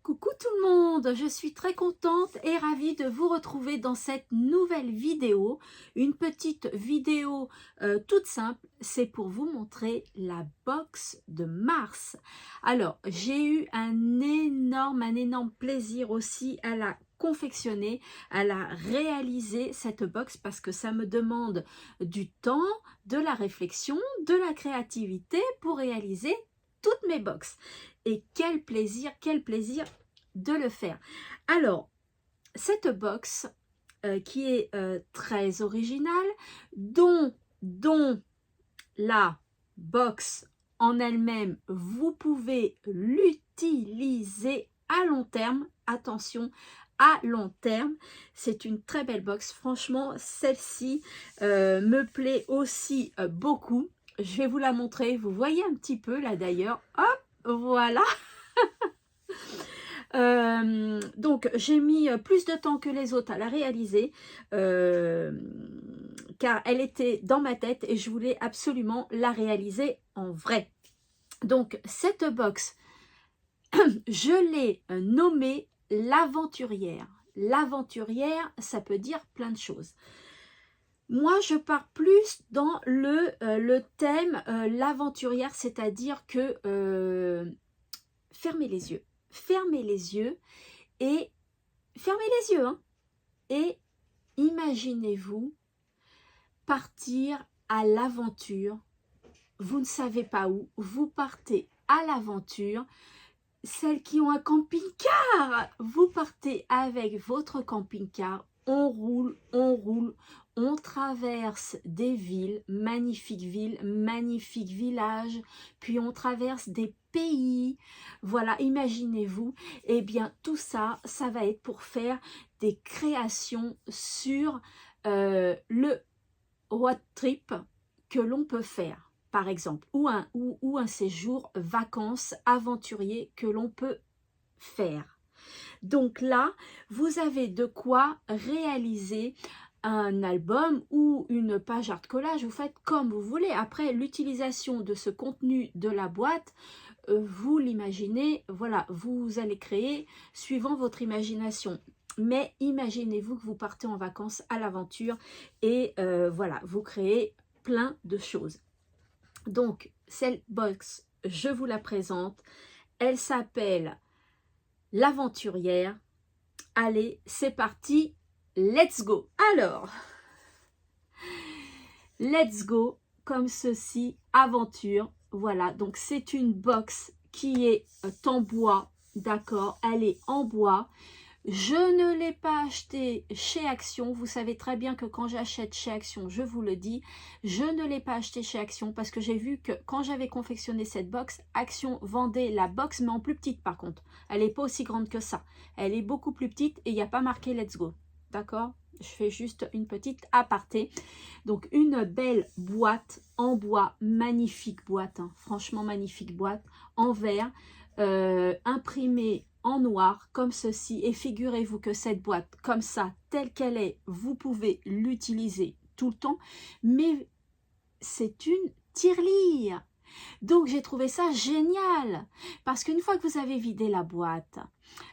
Coucou tout le monde, je suis très contente et ravie de vous retrouver dans cette nouvelle vidéo. Une petite vidéo toute simple, c'est pour vous montrer la box de Mars. Alors, j'ai eu un énorme plaisir aussi à la confectionner, à la réaliser cette box parce que ça me demande du temps, de la réflexion, de la créativité pour réaliser toutes mes box. Et quel plaisir de le faire. Alors, cette box qui est très originale, dont la box en elle-même, vous pouvez l'utiliser à long terme. Attention, à long terme, c'est une très belle box. Franchement, celle-ci me plaît aussi beaucoup. Je vais vous la montrer. Vous voyez un petit peu là d'ailleurs. Hop, voilà. Donc j'ai mis plus de temps que les autres à la réaliser car elle était dans ma tête et je voulais absolument la réaliser en vrai. Donc cette box, je l'ai nommée l'aventurière. L'aventurière, ça peut dire plein de choses. Moi, je pars plus dans le thème l'aventurière, c'est-à-dire que fermez les yeux. Fermez les yeux et fermez les yeux et imaginez-vous partir à l'aventure. Vous ne savez pas où, vous partez à l'aventure. Celles qui ont un camping-car, vous partez avec votre camping-car, on roule, on traverse des villes, magnifiques villages, puis on traverse des pays. Voilà, imaginez-vous, eh bien tout ça, ça va être pour faire des créations sur le road trip que l'on peut faire. Par exemple, ou un séjour vacances aventurier que l'on peut faire. Donc là, vous avez de quoi réaliser un album ou une page art collage, vous faites comme vous voulez. Après, l'utilisation de ce contenu de la boîte, vous l'imaginez, voilà, vous allez créer suivant votre imagination. Mais imaginez-vous que vous partez en vacances à l'aventure et voilà, vous créez plein de choses. Donc, cette box, je vous la présente. Elle s'appelle l'aventurière. Allez, c'est parti. Let's go. Alors, let's go, comme ceci, aventure. Voilà, donc c'est une box qui est en bois, d'accord? Elle est en bois. Je ne l'ai pas acheté chez Action. Vous savez très bien que quand j'achète chez Action, je vous le dis, je ne l'ai pas acheté chez Action parce que j'ai vu que quand j'avais confectionné cette box, Action vendait la box, mais en plus petite par contre. Elle n'est pas aussi grande que ça. Elle est beaucoup plus petite et il n'y a pas marqué Let's Go. D'accord? Je fais juste une petite aparté. Donc, une belle boîte en bois, magnifique boîte, hein, franchement magnifique boîte, en verre, imprimée en noir comme ceci, et figurez-vous que cette boîte comme ça, telle qu'elle est, vous pouvez l'utiliser tout le temps, mais c'est une tirelire. Donc j'ai trouvé ça génial parce qu'une fois que vous avez vidé la boîte,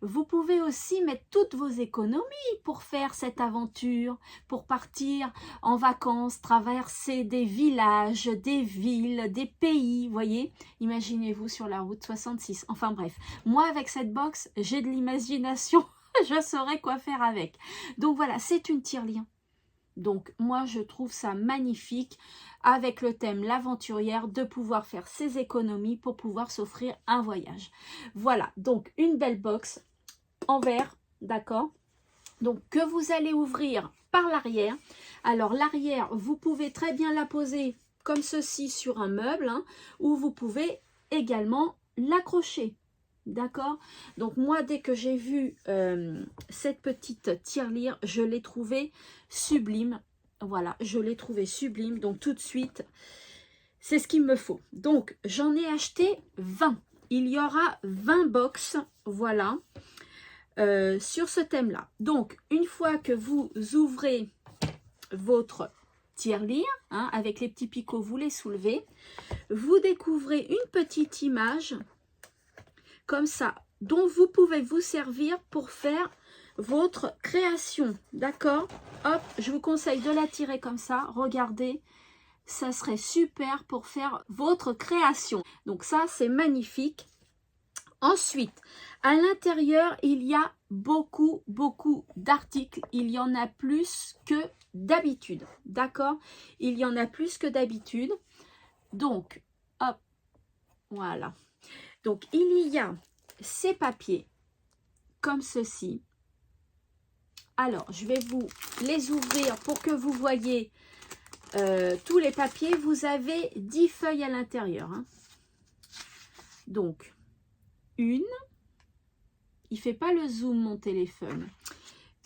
vous pouvez aussi mettre toutes vos économies pour faire cette aventure, pour partir en vacances, traverser des villages, des villes, des pays, voyez. Imaginez-vous sur la route 66. Enfin bref, moi avec cette box, j'ai de l'imagination, je saurais quoi faire avec. Donc voilà, c'est une tirelire. Donc moi je trouve ça magnifique avec le thème l'aventurière de pouvoir faire ses économies pour pouvoir s'offrir un voyage. Voilà, donc une belle box en verre, d'accord? Donc que vous allez ouvrir par l'arrière. Alors l'arrière, vous pouvez très bien la poser comme ceci sur un meuble, hein, ou vous pouvez également l'accrocher. D'accord? Donc moi, dès que j'ai vu cette petite tirelire, je l'ai trouvée sublime. Voilà, je l'ai trouvée sublime. Donc tout de suite, c'est ce qu'il me faut. Donc j'en ai acheté 20. Il y aura 20 box, voilà, sur ce thème-là. Donc une fois que vous ouvrez votre tirelire, hein, avec les petits picots, vous les soulevez. Vous découvrez une petite image comme ça dont vous pouvez vous servir pour faire votre création, d'accord? Hop, je vous conseille de la tirer comme ça, regardez, ça serait super pour faire votre création. Donc ça, c'est magnifique. Ensuite, à l'intérieur, il y a beaucoup d'articles. Il y en a plus que d'habitude, d'accord? Il y en a plus que d'habitude. Donc, hop, voilà. Donc, il y a ces papiers comme ceci. Alors, je vais vous les ouvrir pour que vous voyez tous les papiers. Vous avez 10 feuilles à l'intérieur. Hein. Donc, une. Il ne fait pas le zoom, mon téléphone.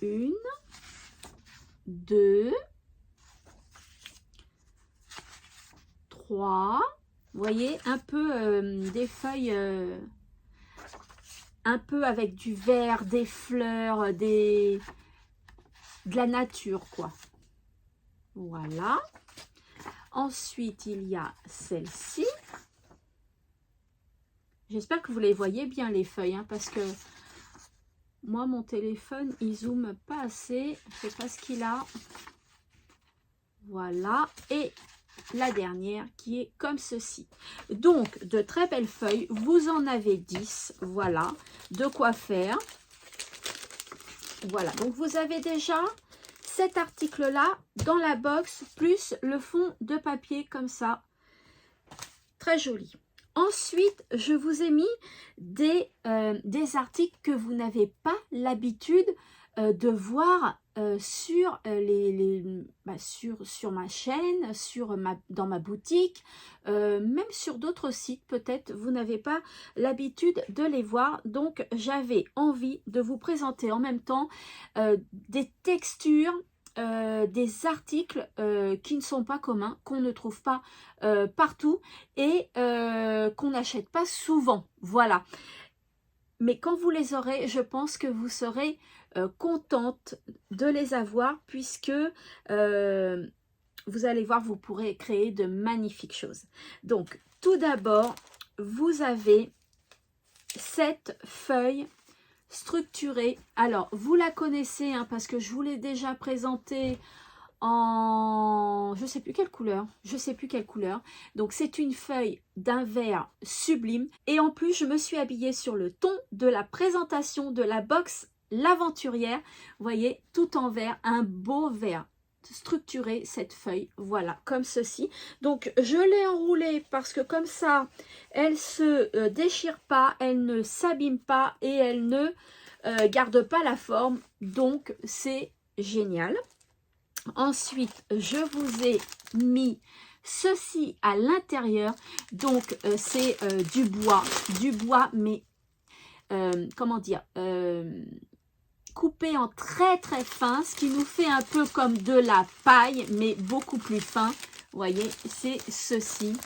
1, 2, 3. Vous voyez, un peu des feuilles, un peu avec du vert, des fleurs, de la nature, quoi. Voilà. Ensuite, il y a celle-ci. J'espère que vous les voyez bien, les feuilles, hein, parce que moi, mon téléphone, il zoome pas assez. Je ne sais pas ce qu'il a. Voilà. Et la dernière qui est comme ceci. Donc, de très belles feuilles. Vous en avez 10. Voilà. De quoi faire. Voilà. Donc, vous avez déjà cet article-là dans la box, plus le fond de papier comme ça. Très joli. Ensuite, je vous ai mis des articles que vous n'avez pas l'habitude de voir sur, sur ma chaîne, dans ma boutique, même sur d'autres sites peut-être, vous n'avez pas l'habitude de les voir. Donc, j'avais envie de vous présenter en même temps des textures, des articles qui ne sont pas communs, qu'on ne trouve pas partout et qu'on n'achète pas souvent. Voilà. Mais quand vous les aurez, je pense que vous serez contente de les avoir puisque vous allez voir, vous pourrez créer de magnifiques choses. Donc, tout d'abord, vous avez cette feuille structurée. Alors, vous la connaissez hein, parce que je vous l'ai déjà présentée en je sais plus quelle couleur, donc c'est une feuille d'un vert sublime et en plus je me suis habillée sur le ton de la présentation de la box l'aventurière, vous voyez, tout en vert, un beau vert structuré, cette feuille, voilà, comme ceci. Donc je l'ai enroulée parce que comme ça elle se déchire pas, elle ne s'abîme pas et elle ne garde pas la forme, donc c'est génial. Ensuite, je vous ai mis ceci à l'intérieur. Donc, c'est du bois, mais comment dire, coupé en très fin, ce qui nous fait un peu comme de la paille, mais beaucoup plus fin. Vous voyez, c'est ceci.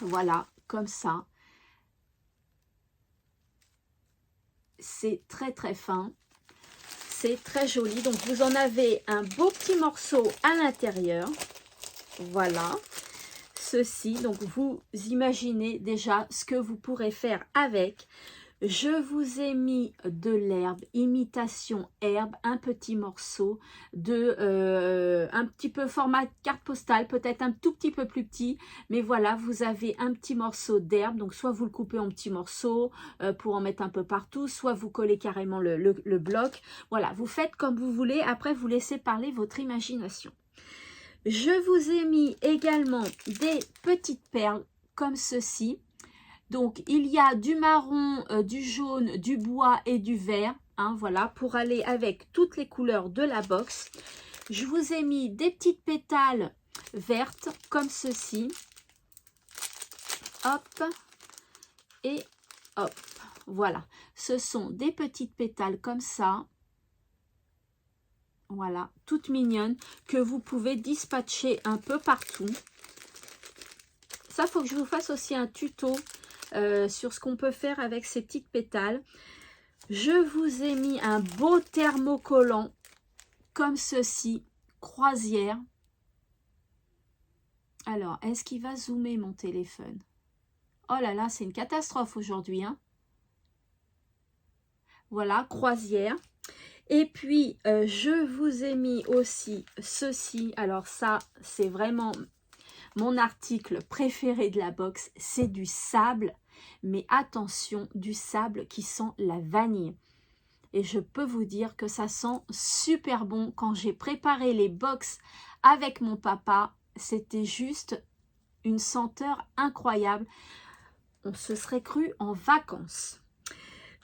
Voilà, comme ça. C'est très fin. C'est très joli. Donc, vous en avez un beau petit morceau à l'intérieur. Voilà. Ceci. Donc, vous imaginez déjà ce que vous pourrez faire avec. Je vous ai mis de l'herbe, imitation herbe, un petit morceau de un petit peu format carte postale, peut-être un tout petit peu plus petit, mais voilà, vous avez un petit morceau d'herbe, donc soit vous le coupez en petits morceaux pour en mettre un peu partout, soit vous collez carrément le bloc. Voilà, vous faites comme vous voulez, après vous laissez parler votre imagination. Je vous ai mis également des petites perles comme ceci. Donc, il y a du marron, du jaune, du bois et du vert. Hein, voilà, pour aller avec toutes les couleurs de la box. Je vous ai mis des petites pétales vertes comme ceci. Hop. Et hop. Voilà. Ce sont des petites pétales comme ça. Voilà, toutes mignonnes que vous pouvez dispatcher un peu partout. Ça, il faut que je vous fasse aussi un tuto sur ce qu'on peut faire avec ces petites pétales. Je vous ai mis un beau thermocollant comme ceci, croisière. Alors, est-ce qu'il va zoomer mon téléphone? Oh là là, c'est une catastrophe aujourd'hui, hein. Voilà, croisière. Et puis, je vous ai mis aussi ceci. Alors ça, c'est vraiment mon article préféré de la box. C'est du sable. Mais attention, du sable qui sent la vanille. Et je peux vous dire que ça sent super bon. Quand j'ai préparé les box avec mon papa, c'était juste une senteur incroyable. On se serait cru en vacances.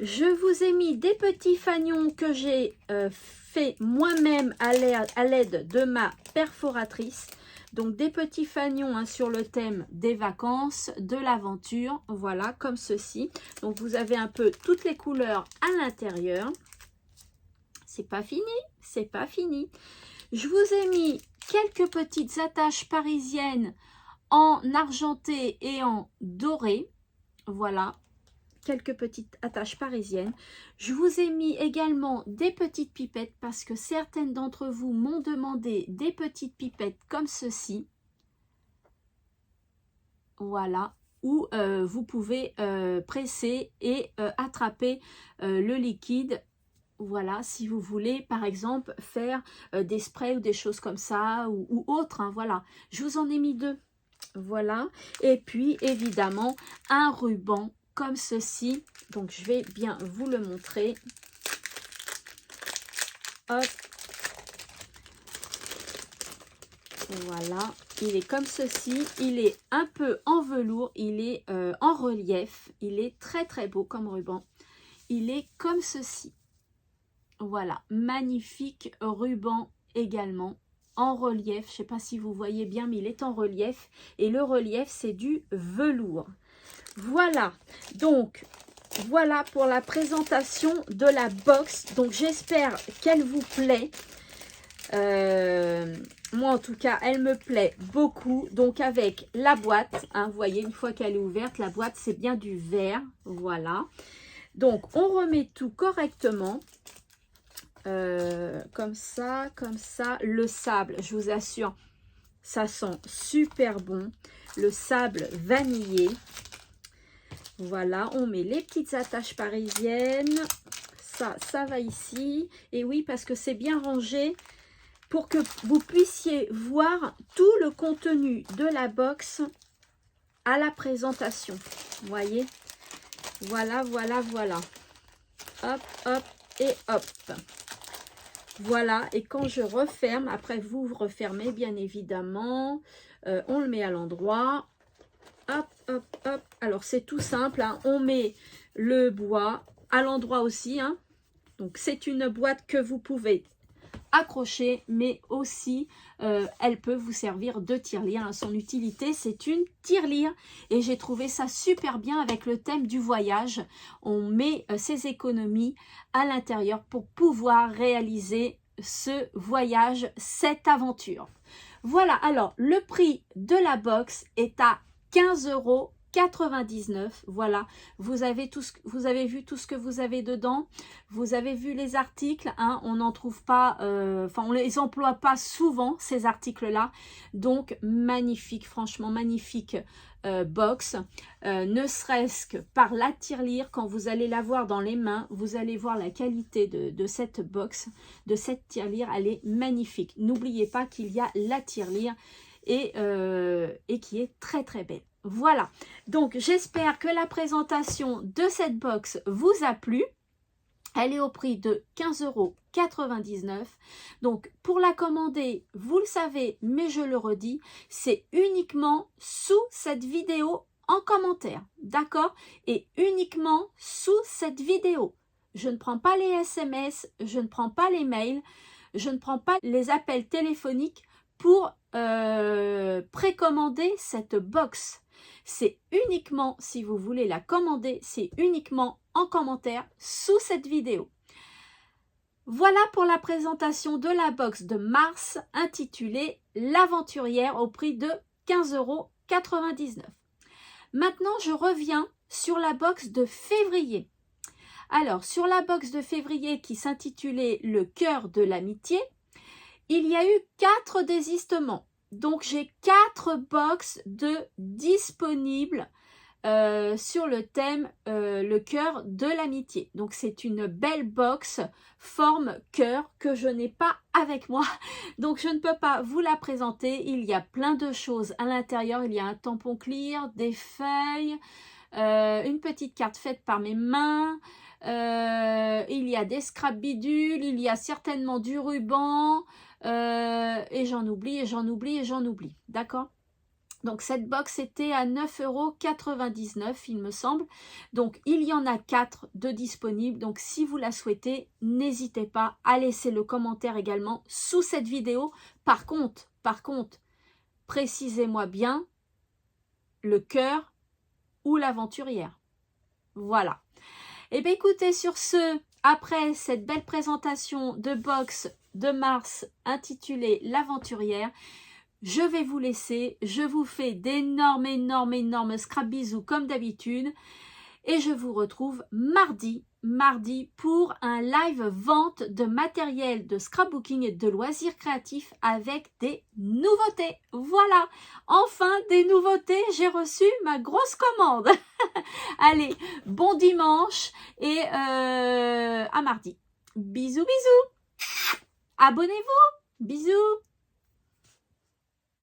Je vous ai mis des petits fanions que j'ai fait moi-même à l'aide de ma perforatrice. Donc des petits fanions hein, sur le thème des vacances, de l'aventure, voilà, comme ceci. Donc vous avez un peu toutes les couleurs à l'intérieur. C'est pas fini, c'est pas fini. Je vous ai mis quelques petites attaches parisiennes en argenté et en doré. Voilà, quelques petites attaches parisiennes. Je vous ai mis également des petites pipettes parce que certaines d'entre vous m'ont demandé des petites pipettes comme ceci. Voilà, où vous pouvez presser et attraper le liquide. Voilà, si vous voulez par exemple faire des sprays ou des choses comme ça ou autres. Hein, voilà, je vous en ai mis deux. Voilà, et puis évidemment un ruban comme ceci. Donc je vais bien vous le montrer. Hop. Voilà, il est comme ceci. Il est un peu en velours, il est en relief. Il est très très beau comme ruban. Il est comme ceci. Voilà, magnifique ruban également en relief. Je ne sais pas si vous voyez bien, mais il est en relief. Et le relief, c'est du velours. Voilà, donc voilà pour la présentation de la box. Donc j'espère qu'elle vous plaît. Moi en tout cas, elle me plaît beaucoup. Donc avec la boîte, hein, vous voyez, une fois qu'elle est ouverte, la boîte c'est bien du verre. Voilà. Donc on remet tout correctement. Comme ça, le sable, je vous assure, ça sent super bon, le sable vanillé. Voilà, on met les petites attaches parisiennes, ça va ici, et oui, parce que c'est bien rangé pour que vous puissiez voir tout le contenu de la box à la présentation, vous voyez, voilà, voilà, voilà, hop, hop, et hop. Voilà, et quand je referme, après vous refermez bien évidemment, on le met à l'endroit, hop, hop, hop. Alors c'est tout simple, hein. On met le bois à l'endroit aussi, hein. Donc c'est une boîte que vous pouvez accrocher, mais aussi elle peut vous servir de tirelire. Hein. Son utilité, c'est une tirelire et j'ai trouvé ça super bien avec le thème du voyage. On met ses économies à l'intérieur pour pouvoir réaliser ce voyage, cette aventure. Voilà, alors le prix de la box est à 15,99 €. Voilà, vous avez vu tout ce que vous avez dedans. Vous avez vu les articles, hein, on n'en trouve pas, on les emploie pas souvent ces articles-là. Donc magnifique, franchement magnifique box. Ne serait-ce que par la tirelire, quand vous allez la voir dans les mains, vous allez voir la qualité de cette box, de cette tirelire. Elle est magnifique. N'oubliez pas qu'il y a la tirelire et qui est très très belle. Voilà, donc j'espère que la présentation de cette box vous a plu. Elle est au prix de 15,99 €. Donc pour la commander, vous le savez, mais je le redis, c'est uniquement sous cette vidéo en commentaire, d'accord? Et uniquement sous cette vidéo. Je ne prends pas les SMS, je ne prends pas les mails, je ne prends pas les appels téléphoniques pour précommander cette box. C'est uniquement, si vous voulez la commander, c'est uniquement en commentaire sous cette vidéo. Voilà pour la présentation de la box de mars intitulée L'Aventurière au prix de 15,99 €. Maintenant, je reviens sur la box de février. Alors, sur la box de février qui s'intitulait Le cœur de l'amitié, il y a eu 4 désistements. Donc, j'ai 4 box de disponibles sur le thème le cœur de l'amitié. Donc c'est une belle box forme cœur que je n'ai pas avec moi, donc je ne peux pas vous la présenter. Il y a plein de choses à l'intérieur, il y a un tampon clear, des feuilles, une petite carte faite par mes mains, il y a des scraps bidules, il y a certainement du ruban, et j'en oublie, et j'en oublie, et j'en oublie, d'accord? Donc cette box était à 9,99 € il me semble. Donc il y en a 4 de disponibles. Donc si vous la souhaitez, n'hésitez pas à laisser le commentaire également sous cette vidéo. Par contre, précisez-moi bien le cœur ou l'aventurière. Voilà. Et bien écoutez, sur ce, après cette belle présentation de box de mars intitulée l'aventurière, je vais vous laisser, je vous fais d'énormes scrap bisous comme d'habitude et je vous retrouve mardi pour un live vente de matériel de scrapbooking et de loisirs créatifs avec des nouveautés. Voilà, enfin des nouveautés, j'ai reçu ma grosse commande. Allez, bon dimanche et à mardi. Bisous, bisous. Abonnez-vous. Bisous.